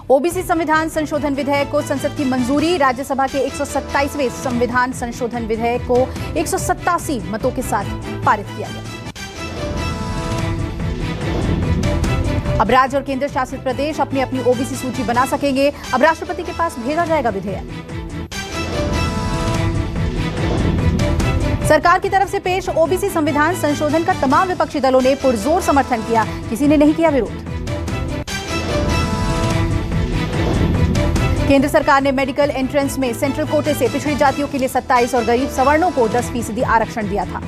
OBC संविधान संशोधन विधेयक को संसद की मंजूरी। राज्यसभा के 127वें संविधान संशोधन विधेयक को 187 मतों के साथ पारित किया गया। अब राज्य और केंद्र शासित प्रदेश अपनी अपनी ओबीसी सूची बना सकेंगे। अब राष्ट्रपति के पास भेजा जाएगा विधेयक। सरकार की तरफ से पेश ओबीसी संविधान संशोधन का तमाम विपक्षी दलों ने पुरजोर समर्थन किया, किसी ने नहीं किया विरोध। केंद्र सरकार ने मेडिकल एंट्रेंस में सेंट्रल कोटे से पिछड़ी जातियों के लिए 27 और गरीब सवर्णों को 10% आरक्षण दिया था।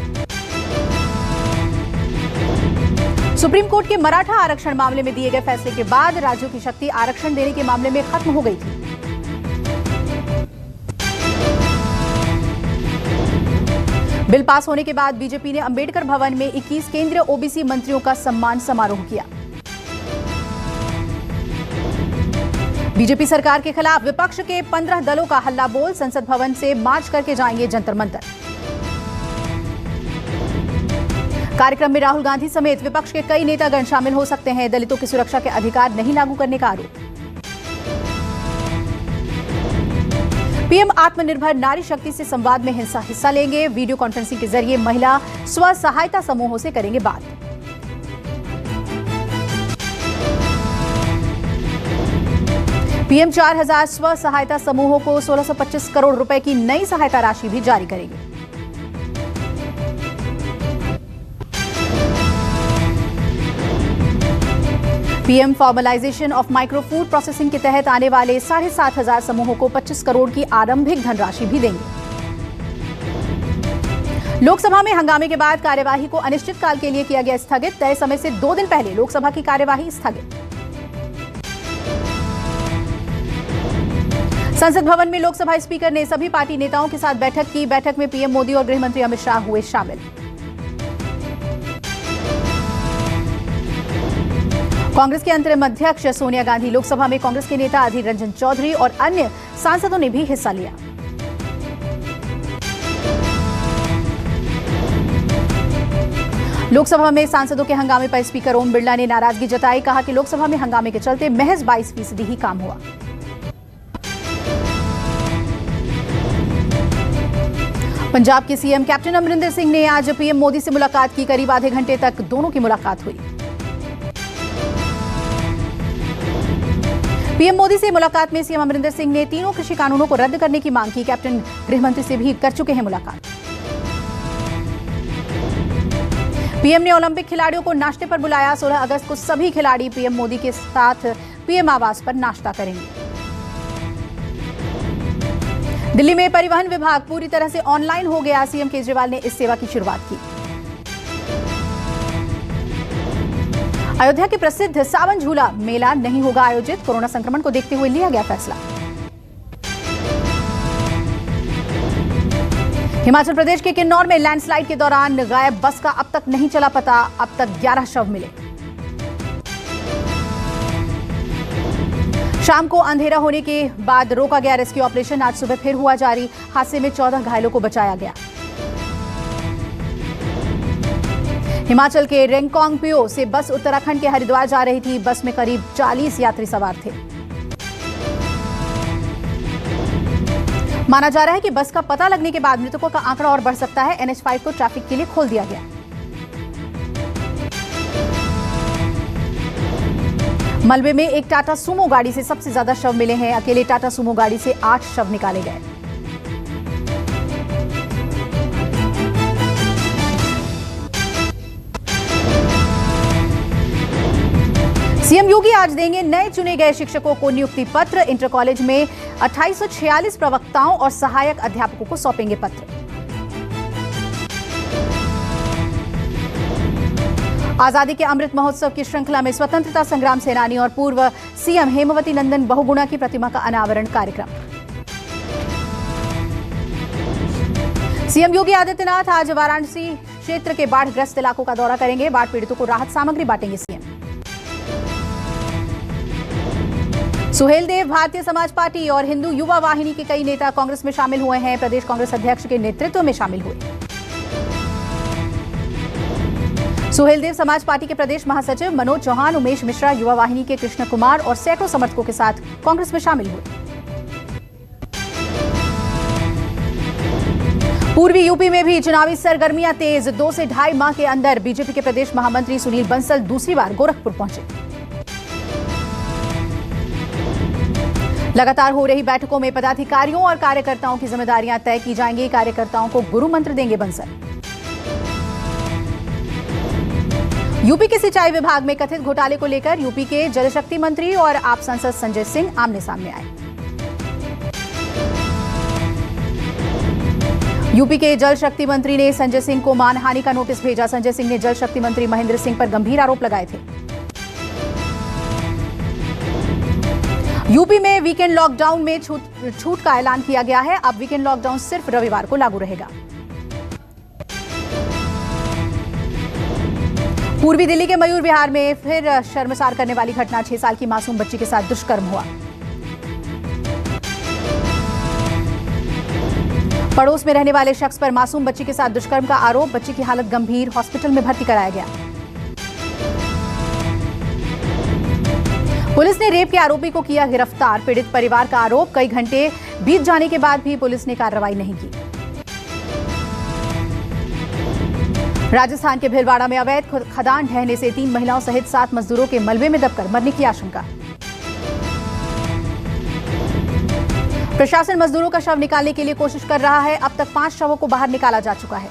सुप्रीम कोर्ट के मराठा आरक्षण मामले में दिए गए फैसले के बाद राज्यों की शक्ति आरक्षण देने के मामले में खत्म हो गई थी। बिल पास होने के बाद बीजेपी ने अंबेडकर भवन में 21 केंद्रीय ओबीसी मंत्रियों का सम्मान समारोह किया। बीजेपी सरकार के खिलाफ विपक्ष के 15 दलों का हल्ला बोल। संसद भवन से मार्च करके जाएंगे जंतर मंतर। कार्यक्रम में राहुल गांधी समेत विपक्ष के कई नेतागण शामिल हो सकते हैं। दलितों की सुरक्षा के अधिकार नहीं लागू करने का आरोप। पीएम आत्मनिर्भर नारी शक्ति से संवाद में हिस्सा लेंगे। वीडियो कॉन्फ्रेंसिंग के जरिए महिला स्व सहायता समूहों से करेंगे बात। पीएम 4000 स्व सहायता समूहों को 1625 करोड़ रुपए की नई सहायता राशि भी जारी करेंगे। PM formalisation of micro food processing के तहत आने वाले 7500 समूहों को 25 करोड़ की आरंभिक धनराशि भी देंगे। लोकसभा में हंगामे के बाद कार्यवाही को अनिश्चितकाल के लिए किया गया स्थगित। तय समय से 2 दिन पहले लोकसभा की कार्यवाही स्थगित। संसद भवन में लोकसभा स्पीकर ने सभी पार्टी नेताओं के साथ बैठक की। बैठक में पीएम मोदी और गृह मंत्री अमित शाह हुए शामिल। कांग्रेस के अंतरिम अध्यक्ष सोनिया गांधी, लोकसभा में कांग्रेस के नेता अधीर रंजन चौधरी और अन्य सांसदों ने भी हिस्सा लिया। लोकसभा में सांसदों के हंगामे पर स्पीकर ओम बिरला ने नाराजगी जताई। कहा कि लोकसभा में हंगामे के चलते महज 22% ही काम हुआ। पंजाब के सीएम कैप्टन अमरिंदर सिंह ने आज पीएम मोदी से मुलाकात की। करीब आधे घंटे तक दोनों की मुलाकात हुई। पीएम मोदी से मुलाकात में सीएम अमरिंदर सिंह ने तीनों कृषि कानूनों को रद्द करने की मांग की। कैप्टन गृह मंत्री से भी कर चुके हैं मुलाकात। पीएम ने ओलंपिक खिलाड़ियों को नाश्ते पर बुलाया। 16 अगस्त को सभी खिलाड़ी पीएम मोदी के साथ पीएम आवास पर नाश्ता करेंगे। दिल्ली में परिवहन विभाग पूरी तरह से ऑनलाइन हो गया। सीएम केजरीवाल ने इस सेवा की शुरुआत की। अयोध्या के प्रसिद्ध सावन झूला मेला नहीं होगा आयोजित। कोरोना संक्रमण को देखते हुए लिया गया फैसला। हिमाचल प्रदेश के किन्नौर में लैंडस्लाइड के दौरान गायब बस का अब तक नहीं चला पता। अब तक 11 शव मिले। शाम को अंधेरा होने के बाद रोका गया रेस्क्यू ऑपरेशन। आज सुबह फिर हुआ जारी। हादसे में 14 घायलों को बचाया गया। हिमाचल के रेंगकोंगपिओ से बस उत्तराखंड के हरिद्वार जा रही थी। बस में करीब 40 यात्री सवार थे। माना जा रहा है कि बस का पता लगने के बाद मृतकों का आंकड़ा और बढ़ सकता है। NH5 को ट्रैफिक के लिए खोल दिया गया। मलबे में एक टाटा सुमो गाड़ी से सबसे ज्यादा शव मिले हैं। अकेले टाटा सुमो गाड़ी से 8 शव निकाले गए। सीएम योगी आज देंगे नए चुने गए शिक्षकों को नियुक्ति पत्र। इंटर कॉलेज में 2846 प्रवक्ताओं और सहायक अध्यापकों को सौंपेंगे पत्र। आजादी के अमृत महोत्सव की श्रृंखला में स्वतंत्रता संग्राम सेनानी और पूर्व सीएम हेमावती नंदन बहुगुणा की प्रतिमा का अनावरण कार्यक्रम। सीएम योगी आदित्यनाथ आज वाराणसी क्षेत्र के बाढ़ग्रस्त इलाकों का दौरा करेंगे। बाढ़ पीड़ितों को राहत सामग्री बांटेंगे सीएम। सुहेल देव, भारतीय समाज पार्टी और हिंदू युवा वाहिनी के कई नेता कांग्रेस में शामिल हुए हैं। प्रदेश कांग्रेस अध्यक्ष के नेतृत्व में शामिल हुए। सुहेलदेव समाज पार्टी के प्रदेश महासचिव मनोज चौहान, उमेश मिश्रा, युवा वाहिनी के कृष्ण कुमार और सैकड़ों समर्थकों के साथ कांग्रेस में शामिल हुए। पूर्वी यूपी में भी चुनावी सरगर्मियां तेज। 2 से ढाई माह के अंदर बीजेपी के प्रदेश महामंत्री सुनील बंसल दूसरी बार गोरखपुर पहुंचे। लगातार हो रही बैठकों में पदाधिकारियों और कार्यकर्ताओं की जिम्मेदारियां तय की जाएंगी। कार्यकर्ताओं को गुरु मंत्र देंगे बंसल। यूपी के सिंचाई विभाग में कथित घोटाले को लेकर यूपी के जल शक्ति मंत्री और आप सांसद संजय सिंह आमने सामने आए। यूपी के जल शक्ति मंत्री ने संजय सिंह को मानहानि का नोटिस भेजा। संजय सिंह ने जल शक्ति मंत्री महेंद्र सिंह पर गंभीर आरोप लगाए थे। यूपी में वीकेंड लॉकडाउन में छूट का ऐलान किया गया है। अब वीकेंड लॉकडाउन सिर्फ रविवार को लागू रहेगा। पूर्वी दिल्ली के मयूर विहार में फिर शर्मसार करने वाली घटना। 6 साल की मासूम बच्ची के साथ दुष्कर्म हुआ। पड़ोस में रहने वाले शख्स पर मासूम बच्ची के साथ दुष्कर्म का आरोप। बच्ची की हालत गंभीर, हॉस्पिटल में भर्ती कराया गया। पुलिस ने रेप के आरोपी को किया गिरफ्तार। पीड़ित परिवार का आरोप, कई घंटे बीत जाने के बाद भी पुलिस ने कार्रवाई नहीं की। राजस्थान के भीलवाड़ा में अवैध खदान ढहने से 3 महिलाओं सहित 7 मजदूरों के मलबे में दबकर मरने की आशंका। प्रशासन मजदूरों का शव निकालने के लिए कोशिश कर रहा है। अब तक 5 शवों को बाहर निकाला जा चुका है।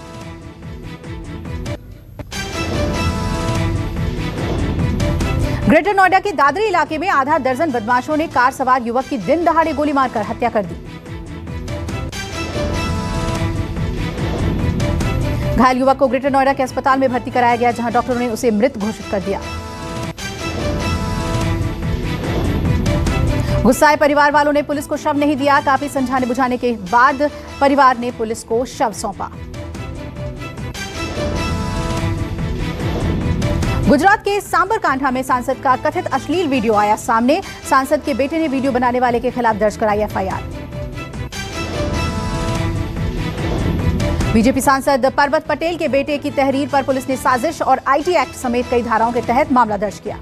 ग्रेटर नोएडा के दादरी इलाके में आधा दर्जन बदमाशों ने कार सवार युवक की दिन दहाड़े गोली मारकर हत्या कर दी। घायल युवक को ग्रेटर नोएडा के अस्पताल में भर्ती कराया गया, जहां डॉक्टरों ने उसे मृत घोषित कर दिया। गुस्साए परिवार वालों ने पुलिस को शव नहीं दिया। काफी समझाने बुझाने के बाद परिवार ने पुलिस को शव सौंपा। गुजरात के सांबरकांठा में सांसद का कथित अश्लील वीडियो आया सामने। सांसद के बेटे ने वीडियो बनाने वाले के खिलाफ दर्ज कराई एफआईआर। बीजेपी सांसद परबत पटेल के बेटे की तहरीर पर पुलिस ने साजिश और आईटी एक्ट समेत कई धाराओं के तहत मामला दर्ज किया।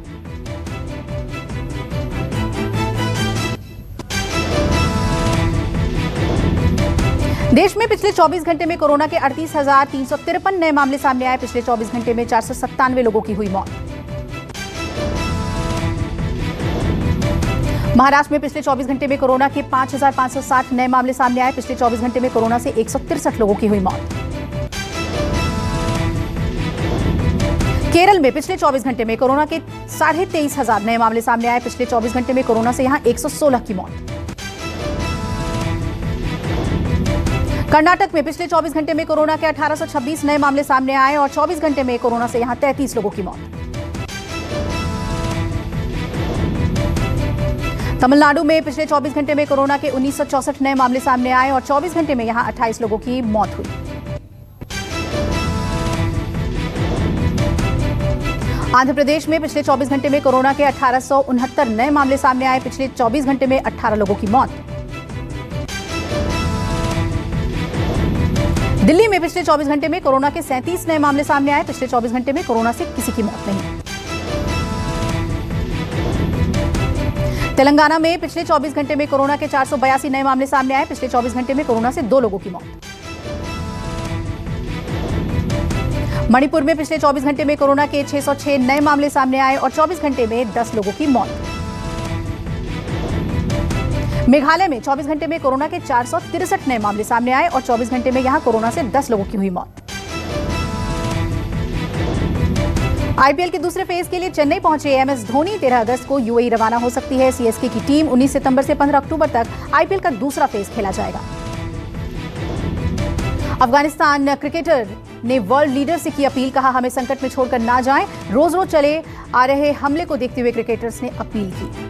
देश में पिछले 24 घंटे में कोरोना के 38,353 नए मामले सामने आए। पिछले 24 घंटे में 497 लोगों की हुई मौत। महाराष्ट्र में पिछले 24 घंटे में कोरोना के 5,560 नए मामले सामने आए। पिछले 24 घंटे में कोरोना से 163 लोगों की हुई मौत। केरल में पिछले 24 घंटे में कोरोना के 23,500 नए मामले सामने आए। पिछले 24 घंटे में कोरोना से यहां 116 की मौत। कर्नाटक में पिछले 24 घंटे में कोरोना के 1826 नए मामले सामने आए और 24 घंटे में कोरोना से यहां 33 लोगों की मौत। तमिलनाडु में पिछले 24 घंटे में कोरोना के 1964 नए मामले सामने आए और 24 घंटे में यहां 28 लोगों की मौत हुई। आंध्र प्रदेश में पिछले 24 घंटे में कोरोना के 1869 नए मामले सामने आए। पिछले 24 घंटे में 18 लोगों की मौत। दिल्ली में पिछले 24 घंटे में कोरोना के 37 नए मामले सामने आए। पिछले 24 घंटे में कोरोना से किसी की मौत नहीं। तेलंगाना में पिछले 24 घंटे में कोरोना के 482 नए मामले सामने आए। पिछले 24 घंटे में कोरोना से 2 लोगों की मौत। मणिपुर में पिछले 24 घंटे में कोरोना के 606 नए मामले सामने आए और 24 घंटे में 10 लोगों की मौत। मेघालय में 24 घंटे में कोरोना के 463 नए मामले सामने आए और 24 घंटे में यहां कोरोना से 10 लोगों की हुई मौत। आईपीएल के दूसरे फेज के लिए चेन्नई पहुंचे एमएस धोनी 13 अगस्त को यूएई रवाना हो सकती है। सीएसके की टीम 19 सितंबर से 15 अक्टूबर तक आईपीएल का दूसरा फेज खेला जाएगा। अफगानिस्तान क्रिकेटर ने वर्ल्ड लीडर से की अपील, कहा हमें संकट में छोड़कर ना जाएं। रोज रोज चले आ रहे हमले को देखते हुए क्रिकेटर्स ने अपील की।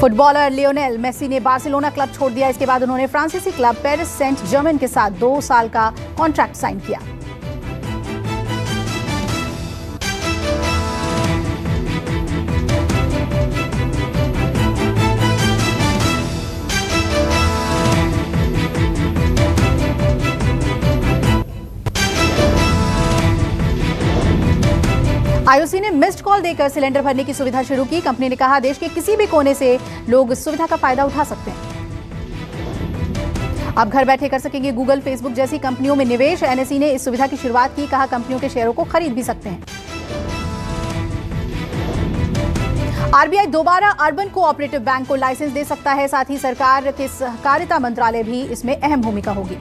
फुटबॉलर लियोनेल मेसी ने बार्सिलोना क्लब छोड़ दिया। इसके बाद उन्होंने फ्रांसीसी क्लब पेरिस सेंट जर्मेन के साथ 2 साल का कॉन्ट्रैक्ट साइन किया। आईओसी ने मिस्ड कॉल देकर सिलेंडर भरने की सुविधा शुरू की। कंपनी ने कहा देश के किसी भी कोने से लोग इस सुविधा का फायदा उठा सकते हैं। अब घर बैठे कर सकेंगे गूगल, फेसबुक जैसी कंपनियों में निवेश। एनएसई ने इस सुविधा की शुरुआत की। कहा कंपनियों के शेयरों को खरीद भी सकते हैं। आरबीआई दोबारा अर्बन कोऑपरेटिव बैंक को लाइसेंस दे सकता है। साथ ही सरकार के सहकारिता मंत्रालय भी इसमें अहम भूमिका होगी।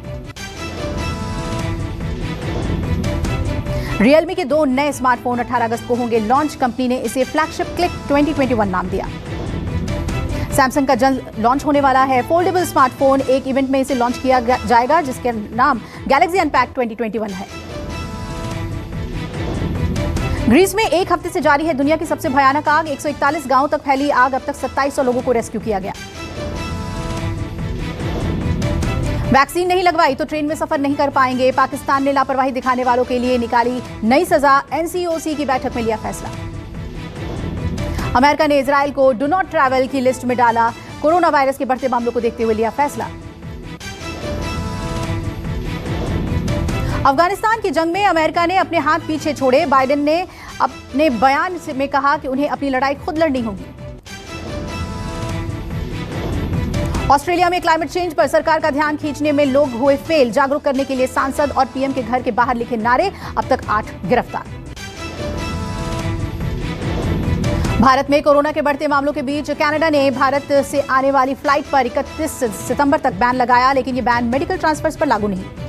रियलमी के 2 नए स्मार्टफोन 18 अगस्त को होंगे लॉन्च। कंपनी ने इसे फ्लैगशिप क्लिक 2021 नाम दिया। सैमसंग का जल्द लॉन्च होने वाला है फोल्डेबल स्मार्टफोन। एक इवेंट में इसे लॉन्च किया जाएगा जिसके नाम गैलेक्सी अनपैक्ड 2021 है। ग्रीस में एक हफ्ते से जारी है दुनिया की सबसे भयानक आग। 141 गांवों तक फैली आग। अब तक 2700 लोगों को रेस्क्यू किया गया। वैक्सीन नहीं लगवाई तो ट्रेन में सफर नहीं कर पाएंगे। पाकिस्तान ने लापरवाही दिखाने वालों के लिए निकाली नई सजा। एनसीओसी की बैठक में लिया फैसला। अमेरिका ने इजराइल को डू नॉट ट्रैवल की लिस्ट में डाला। कोरोना वायरस के बढ़ते मामलों को देखते हुए लिया फैसला। अफगानिस्तान की जंग में अमेरिका ने अपने हाथ पीछे छोड़े। बाइडेन ने अपने बयान में कहा कि उन्हें अपनी लड़ाई खुद लड़नी होगी। ऑस्ट्रेलिया में क्लाइमेट चेंज पर सरकार का ध्यान खींचने में लोग हुए फेल। जागरूक करने के लिए सांसद और पीएम के घर के बाहर लिखे नारे। अब तक 8 गिरफ्तार। भारत में कोरोना के बढ़ते मामलों के बीच कनाडा ने भारत से आने वाली फ्लाइट पर 31 सितंबर तक बैन लगाया। लेकिन ये बैन मेडिकल ट्रांसफर्स पर लागू नहीं।